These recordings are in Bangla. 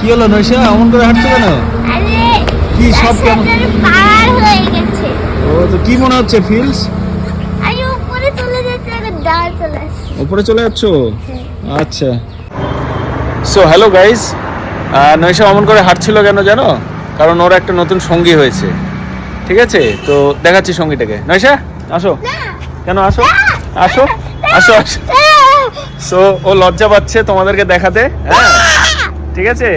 কি হলো নৈশা, অমন করে হাঁটছো কেন? আরে কি সব কেমন? পার হয়ে গেছে। ও তো কি মনে হচ্ছে ফিলস? আমি উপরে চলে যাচ্ছি, আগে ডাল চলে আসছে। উপরে চলে যাচ্ছো? আচ্ছা। সো হ্যালো গাইস, নৈশা অমন করে হাঁটছিল কেন জানো? কারণ ওর একটা নতুন সঙ্গী হয়েছে। ঠিক আছে, তো দেখাচ্ছি সঙ্গীটাকে। নৈশা আসো। কেন আসো আসো আসো আসো। সো ও লজ্জা পাচ্ছে তোমাদেরকে দেখাতে। হ্যাঁ ঠিক আছে,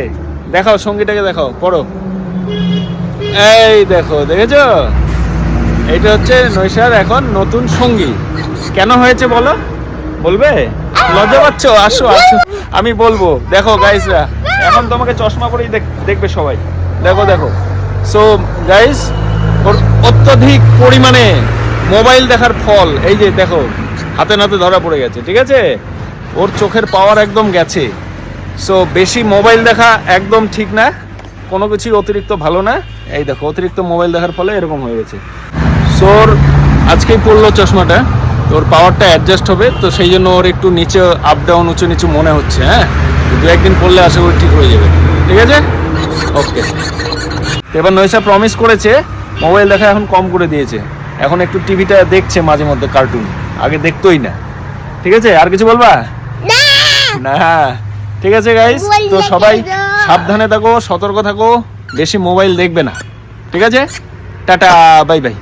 দেখাও সঙ্গীটাকে, দেখাও, পড়ো। এই দেখো, দেখেছো? এইটা হচ্ছে নৈশার এখন নতুন সঙ্গী। কেন হয়েছে বলো? বলবে? লজ্জা পাচ্ছ? আসো আসো, আমি বলবো। দেখো গাইসরা, এখন তোমাকে চশমা পরেই দেখবে সবাই। দেখো দেখো। সো গাইস, ওর অত্যধিক পরিমাণে মোবাইল দেখার ফল এই যে দেখো, হাতে নাতে ধরা পড়ে গেছে। ঠিক আছে, ওর চোখের পাওয়ার একদম গেছে। সো বেশি মোবাইল দেখা একদম ঠিক না, কোনো কিছুই অতিরিক্ত ভালো না। এই দেখো, অতিরিক্ত মোবাইল দেখার ফলে এরকম হয়ে গেছে। সো ওর আজকেই পড়লো চশমাটা, ওর পাওয়ারটা অ্যাডজাস্ট হবে, তো সেই জন্য ওর একটু নিচে আপ ডাউন উঁচু নিচু মনে হচ্ছে। হ্যাঁ, দু একদিন পড়লে আশা করি ঠিক হয়ে যাবে। ঠিক আছে, ওকে। এবার নৈশা প্রমিস করেছে মোবাইল দেখা এখন কম করে দিয়েছে, এখন একটু টিভিটা দেখছে মাঝে মধ্যে, কার্টুন। আগে দেখতোই না। ঠিক আছে, আর কিছু বলবা? না। ঠিক আছে গাইস, তো সবাই সাবধানে থাকো, সতর্ক থাকো, বেশি মোবাইল দেখবে না। ঠিক আছে, টাটা, বাই বাই।